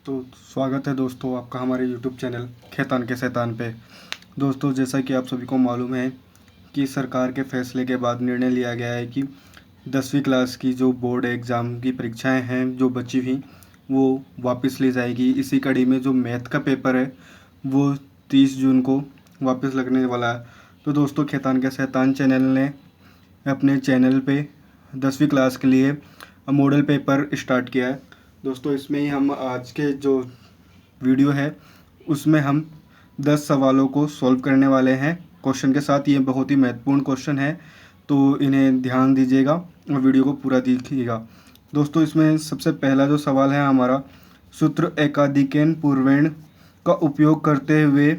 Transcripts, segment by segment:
तो स्वागत है दोस्तों आपका हमारे YouTube चैनल खैतान के शैतान पे। दोस्तों, जैसा कि आप सभी को मालूम है कि सरकार के फैसले के बाद निर्णय लिया गया है कि 10वीं क्लास की जो बोर्ड एग्ज़ाम की परीक्षाएं हैं जो बची हुई वो वापस ली जाएगी। इसी कड़ी में जो मैथ का पेपर है वो 30 जून को वापस लगने वाला है। तो दोस्तों, खैतान के शैतान चैनल ने अपने चैनल पे 10वीं क्लास के लिए मॉडल पेपर स्टार्ट किया है। दोस्तों, इसमें ही हम आज के जो वीडियो है उसमें हम 10 सवालों को सॉल्व करने वाले हैं क्वेश्चन के साथ। ये बहुत ही महत्वपूर्ण क्वेश्चन है, तो इन्हें ध्यान दीजिएगा और वीडियो को पूरा देखिएगा। दोस्तों, इसमें सबसे पहला जो सवाल है हमारा, सूत्र एकाधिकेन पूर्वेण का उपयोग करते हुए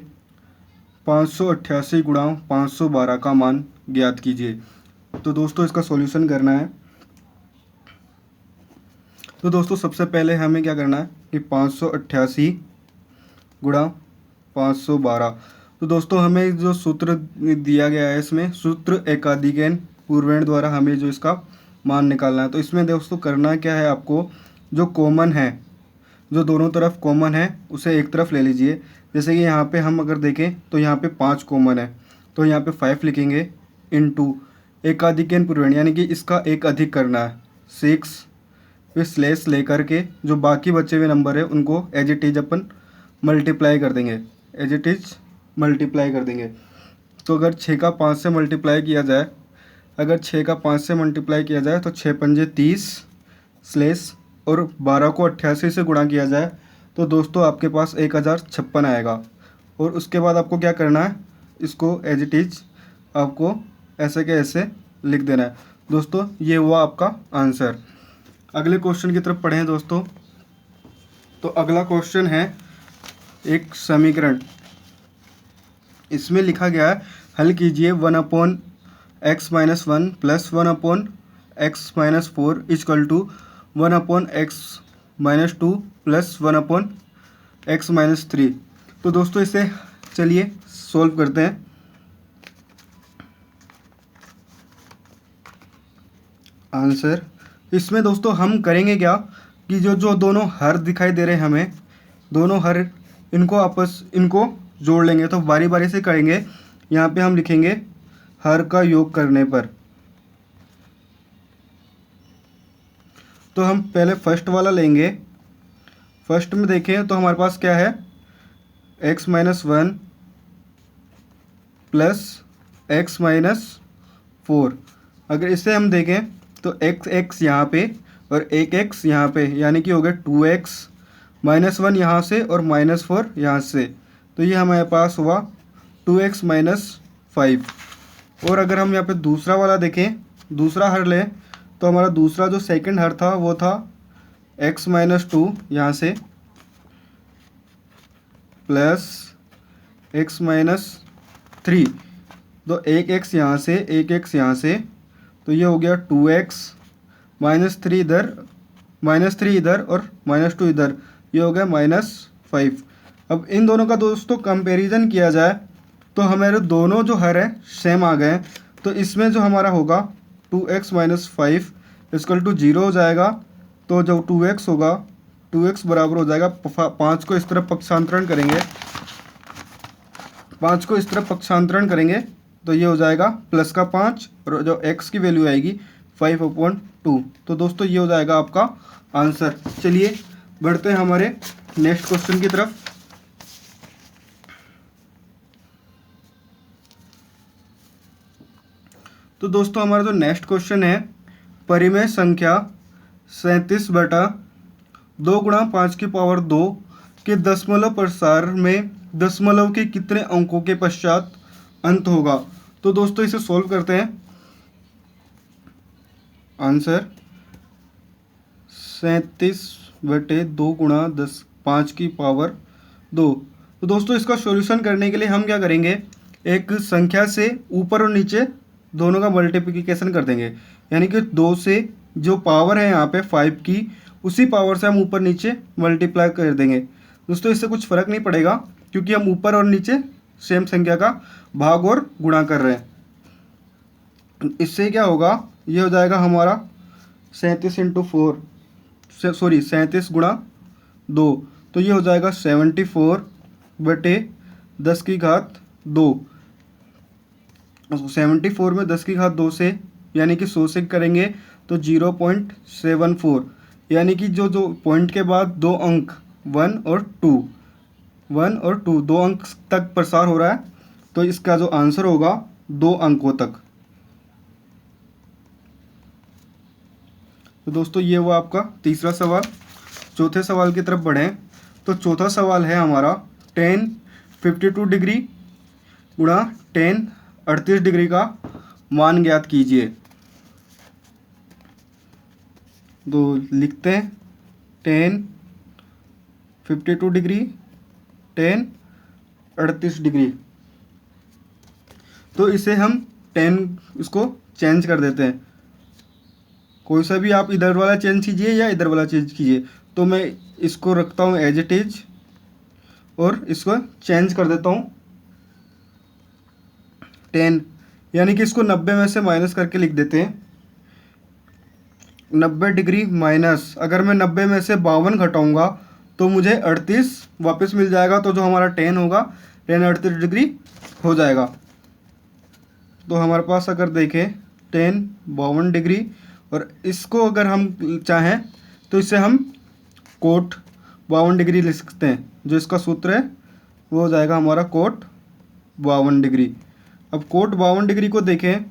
588 गुणा 512 का मान ज्ञात कीजिए। तो दोस्तों, इसका सॉल्यूशन करना है। तो दोस्तों, सबसे पहले हमें क्या करना है कि 588 गुणा 512। तो दोस्तों, हमें जो सूत्र दिया गया है इसमें सूत्र एकाधिकेन पूर्वेण द्वारा हमें जो इसका मान निकालना है। तो इसमें दोस्तों करना क्या है, आपको जो कॉमन है, जो दोनों तरफ कॉमन है उसे एक तरफ ले लीजिए। जैसे कि यहाँ पे हम अगर देखें तो यहाँ पे 5 कॉमन है, तो यहाँ पे 5 लिखेंगे इनटू एकाधिकेन पूर्वेण, यानी कि इसका एक अधिक करना है 6। फिर स्लेस लेकर के जो बाकी बचे हुए नंबर है उनको एज इट इज अपन मल्टीप्लाई कर देंगे, एज इट इज मल्टीप्लाई कर देंगे। तो अगर 6 का 5 से मल्टीप्लाई किया जाए, अगर 6 का 5 से मल्टीप्लाई किया जाए तो 6 पंजे 30 स्लेस, और 12 को 88 से गुणा किया जाए तो दोस्तों आपके पास 1056 आएगा। और उसके बाद आपको क्या करना है, इसको एज इट इज आपको ऐसे के ऐसे लिख देना है। दोस्तों, ये हुआ आपका आंसर। अगले क्वेश्चन की तरफ पढ़ें दोस्तों। तो अगला क्वेश्चन है एक समीकरण, इसमें लिखा गया है हल कीजिए 1/x-1 plus 1/x-4 equal to 1/x-2 plus 1/x-3। तो दोस्तों, इसे चलिए सॉल्व करते हैं। आंसर इसमें दोस्तों हम करेंगे क्या कि जो जो दोनों हर दिखाई दे रहे हैं हमें, दोनों हर इनको जोड़ लेंगे। तो बारी बारी से करेंगे। यहाँ पे हम लिखेंगे हर का योग करने पर। तो हम पहले फर्स्ट वाला लेंगे। फर्स्ट में देखें तो हमारे पास क्या है, x-1 प्लस x-4। अगर इसे हम देखें तो x यहाँ पे और एक x यहाँ पे, यानी कि हो गया 2x -1 यहाँ से और -4 यहाँ से। तो ये हमारे पास हुआ 2x - 5। और अगर हम यहाँ पे दूसरा वाला देखें, दूसरा हर लें, तो हमारा दूसरा जो सेकंड हर था वो था x-2 यहाँ से प्लस x-3। तो एक x यहाँ से, एक x यहाँ से, तो ये हो गया 2x -3 इधर, -3 इधर और -2 इधर, ये हो गया -5। अब इन दोनों का दोस्तों कंपैरिजन किया जाए तो हमारे दोनों जो हर है सेम आ गए। तो इसमें जो हमारा होगा 2x - 5 इक्वल टू 0 हो जाएगा। तो जो 2x होगा, 2x बराबर हो जाएगा 5 को इस तरफ पक्षांतरण करेंगे, 5 को इस तरफ पक्षांतरण करेंगे तो ये हो जाएगा प्लस का 5, और जो x की वैल्यू आएगी 5/2। तो दोस्तों ये हो जाएगा आपका आंसर। चलिए बढ़ते हैं हमारे नेक्स्ट क्वेश्चन की तरफ। तो दोस्तों, हमारा जो नेक्स्ट क्वेश्चन है, परिमेय संख्या 37/2 गुणा 5⁻2 के दशमलव प्रसार में दशमलव के कितने अंकों के पश्चात अंत होगा। तो दोस्तों इसे सॉल्व करते हैं। आंसर 37/2 गुणा 5⁻2। तो दोस्तों इसका सॉल्यूशन करने के लिए हम क्या करेंगे, एक संख्या से ऊपर और नीचे दोनों का मल्टीप्लिकेशन कर देंगे। यानी कि 2 से जो पावर है यहाँ पे 5 की, उसी पावर से हम ऊपर नीचे मल्टीप्लाई कर देंगे। दोस्तों इससे कुछ फ़र्क नहीं पड़ेगा क्योंकि हम ऊपर और नीचे सेम संख्या का भाग और गुणा कर रहे हैं। इससे क्या होगा, ये हो जाएगा हमारा 37 × 4, सॉरी 37 × 2। तो ये हो जाएगा 74/10⁻²। 74 में 10⁻2 से यानी कि 100 से करेंगे तो 0.74, यानी कि जो जो पॉइंट के बाद दो अंक 1 और 2 दो अंक तक प्रसार हो रहा है, तो इसका जो आंसर होगा 2 अंकों तक। तो दोस्तों ये हुआ आपका तीसरा सवाल। चौथे सवाल की तरफ बढ़ें तो चौथा सवाल है हमारा tan 52 डिग्री गुणा tan 38 डिग्री का मान ज्ञात कीजिए। तो लिखते हैं tan 52 डिग्री tan 38 डिग्री। तो इसे हम tan इसको चेंज कर देते हैं, कोई सा भी आप इधर वाला चेंज कीजिए या इधर वाला चेंज कीजिए। तो मैं इसको रखता हूँ एज इट इज और इसको चेंज कर देता हूँ 10, यानी कि इसको 90 में से माइनस करके लिख देते हैं। 90 डिग्री माइनस, अगर मैं 90 में से 52 घटाऊँगा तो मुझे 38 वापस मिल जाएगा। तो जो हमारा tan होगा tan 38 डिग्री हो जाएगा। तो हमारे पास अगर देखें tan 52 डिग्री, और इसको अगर हम चाहें तो इसे हम कोट 52 डिग्री लिख सकते हैं। जो इसका सूत्र है वो हो जाएगा हमारा कोट 52 डिग्री। अब कोट 52 डिग्री को देखें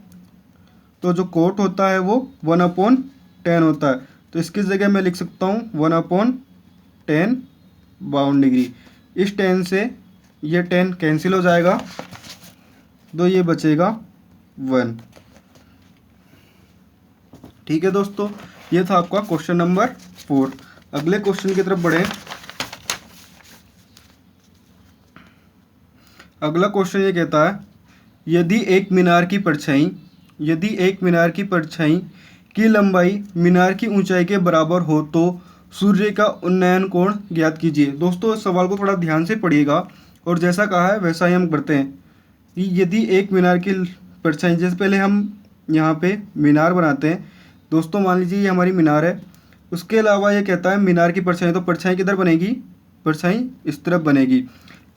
तो जो कोट होता है वो 1/10 होता है। तो इसकी जगह मैं लिख सकता हूँ 1/10 52 डिग्री। इस 10 से ये 10 कैंसिल हो जाएगा, तो ये बचेगा 1। ठीक है दोस्तों, ये था आपका क्वेश्चन नंबर 4। अगले क्वेश्चन की तरफ बढ़ें। अगला क्वेश्चन ये कहता है यदि एक मीनार की परछाई की लंबाई मीनार की ऊंचाई के बराबर हो तो सूर्य का उन्नयन कोण ज्ञात कीजिए। दोस्तों इस सवाल को थोड़ा ध्यान से पढ़िएगा और जैसा कहा है वैसा ही हम करते हैं कि यदि एक मीनार की परछाई, जैसे पहले हम यहाँ पे मीनार बनाते हैं। दोस्तों मान लीजिए ये हमारी मीनार है, उसके अलावा ये कहता है मीनार की परछाई, तो परछाई किधर बनेगी, परछाई इस तरफ बनेगी।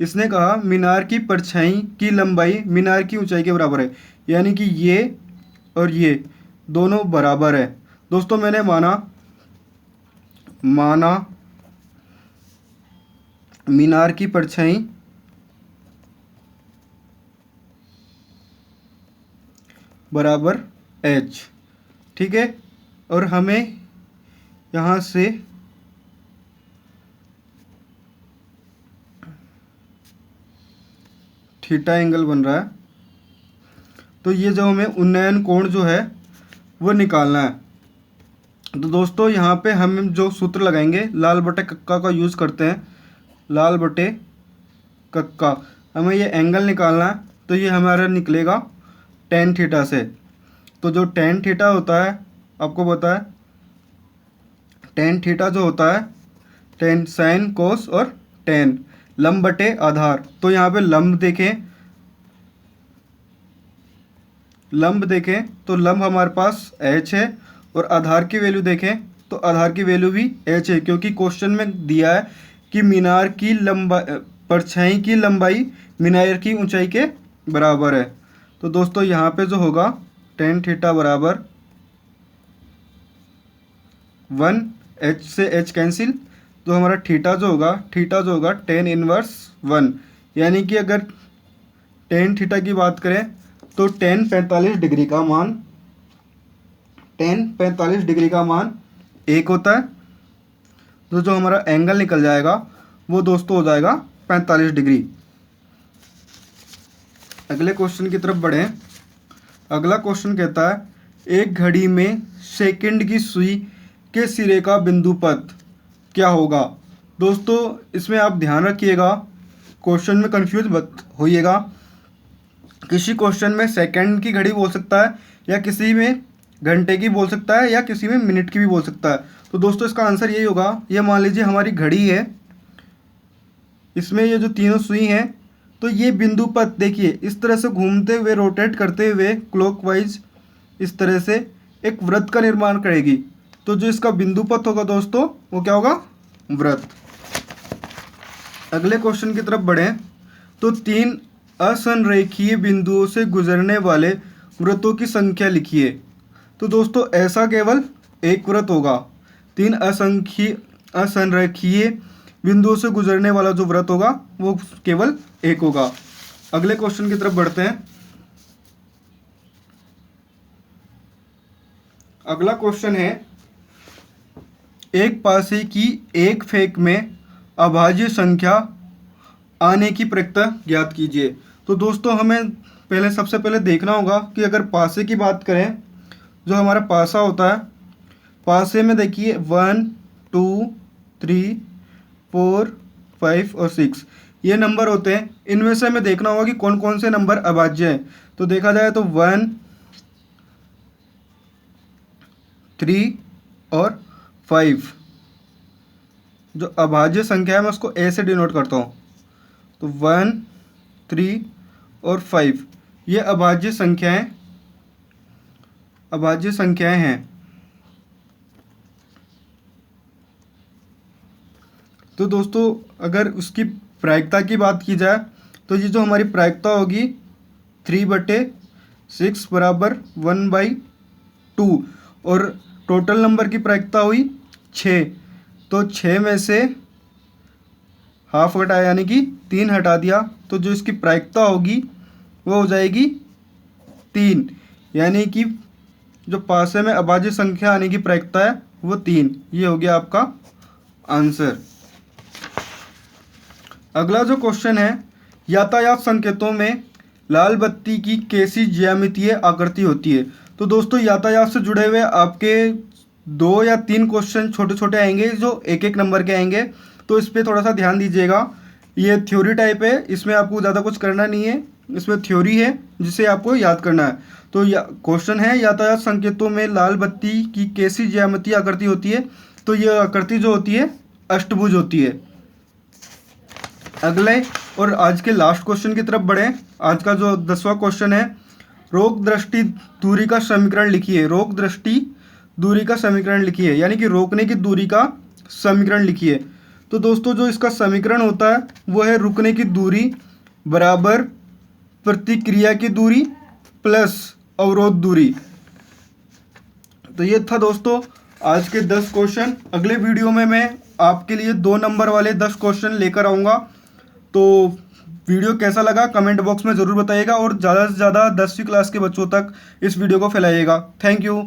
इसने कहा मीनार की परछाई की लंबाई मीनार की ऊंचाई के बराबर है, यानी कि ये और ये दोनों बराबर है। दोस्तों मैंने माना मीनार की परछाई बराबर h, ठीक है। और हमें यहाँ से थीटा एंगल बन रहा है, तो ये जो हमें उन्नयन कोण जो है वो निकालना है। तो दोस्तों यहाँ पे हम जो सूत्र लगाएंगे लाल बटे कक्का का यूज़ करते हैं। लाल बटे कक्का, हमें ये एंगल निकालना है, तो ये हमारा निकलेगा tan थीटा से। तो जो tan थीटा होता है आपको पता है, tan थीटा जो होता है tan साइन कोस और tan लंब बटे आधार। तो यहाँ पे लंब देखें तो लंब हमारे पास h है, और आधार की वैल्यू देखें तो आधार की वैल्यू भी h है, क्योंकि क्वेश्चन में दिया है कि मीनार की परछाई की लंबाई मीनार की ऊंचाई के बराबर है। तो दोस्तों यहाँ पे जो होगा tan थीटा बराबर 1, h से h कैंसिल, तो हमारा थीटा जो होगा tan इनवर्स 1, यानी कि अगर tan थीटा की बात करें तो tan 45 डिग्री का मान 1 होता है। तो जो हमारा एंगल निकल जाएगा वो दोस्तों हो जाएगा 45 डिग्री। अगले क्वेश्चन की तरफ बढ़ें। अगला क्वेश्चन कहता है एक घड़ी में सेकंड की सुई के सिरे का बिंदुपथ क्या होगा। दोस्तों इसमें आप ध्यान रखिएगा, क्वेश्चन में कंफ्यूज मत होइएगा। किसी क्वेश्चन में सेकंड की घड़ी बोल सकता है, या किसी में घंटे की बोल सकता है, या किसी में मिनट की भी बोल सकता है। तो दोस्तों इसका आंसर यही होगा। ये मान लीजिए हमारी घड़ी है, इसमें ये जो तीनों सुई हैं, तो ये बिंदुपथ देखिए इस तरह से घूमते हुए, रोटेट करते हुए क्लॉकवाइज इस तरह से एक वृत्त का निर्माण करेगी। तो जो इसका बिंदुपथ होगा दोस्तों वो क्या होगा, वृत्त। अगले क्वेश्चन की तरफ बढ़ें तो 3 असंरेखीय बिंदुओं से गुजरने वाले वृत्तों की संख्या लिखिए। तो दोस्तों ऐसा केवल एक वृत्त होगा। 3 असंरेखीय बिंदुओं से गुजरने वाला जो वृत्त होगा वो केवल एक होगा। अगले क्वेश्चन की तरफ बढ़ते हैं। अगला क्वेश्चन है, एक पासे की एक फेंक में अभाज्य संख्या आने की प्रक्रिया ज्ञात कीजिए। तो दोस्तों हमें सबसे पहले देखना होगा कि अगर पासे की बात करें, जो हमारा पासा होता है, पासे में देखिए 1 2 3 4 5 और 6 ये नंबर होते हैं। इनमें से हमें देखना होगा कि कौन कौन से नंबर अभाज्य हैं। तो देखा जाए तो 1 3 और 5 जो अभाज्य संख्या है मैं उसको ए से डिनोट करता हूँ। तो 1 3 और 5 ये अभाज्य संख्याएं हैं। तो दोस्तों अगर उसकी प्रायिकता की बात की जाए तो ये जो हमारी प्रायिकता होगी 3/6 बराबर 1/2 और टोटल नंबर की प्रायिकता हुई 6। तो 6 में से हाफ हटाया यानी कि 3 हटा दिया तो जो इसकी प्रायिकता होगी वो हो जाएगी 3। यानी कि जो पासे में अभाज्य संख्या आने की प्रायिकता है वो 3। ये हो गया आपका आंसर। अगला जो क्वेश्चन है, यातायात संकेतों में लाल बत्ती की कैसी ज्यामितीय आकृति होती है। तो दोस्तों यातायात से जुड़े हुए आपके 2 या 3 क्वेश्चन छोटे छोटे आएंगे जो एक एक नंबर के आएंगे। तो इस पर थोड़ा सा ध्यान दीजिएगा। ये थ्योरी टाइप है, इसमें आपको ज़्यादा कुछ करना नहीं है, इसमें थ्योरी है जिसे आपको याद करना है। तो क्वेश्चन है, यातायात संकेतों में लाल बत्ती की कैसी ज्यामितीय आकृति होती है। तो ये आकृति जो होती है अष्टभुज होती है। अगले और आज के लास्ट क्वेश्चन की तरफ बढ़ें। आज का जो 10वां क्वेश्चन है, रोग दृष्टि दूरी का समीकरण लिखिए। रोग दृष्टि दूरी का समीकरण लिखिए यानी कि रोकने की दूरी का समीकरण लिखिए। तो दोस्तों जो इसका समीकरण होता है वो है रुकने की दूरी बराबर प्रतिक्रिया की दूरी प्लस अवरोध दूरी। तो ये था दोस्तों आज के 10 क्वेश्चन। अगले वीडियो में मैं आपके लिए 2 नंबर वाले 10 क्वेश्चन लेकर आऊँगा। तो वीडियो कैसा लगा कमेंट बॉक्स में ज़रूर बताइएगा और ज़्यादा से ज़्यादा 10वीं क्लास के बच्चों तक इस वीडियो को फैलाइएगा। Thank you.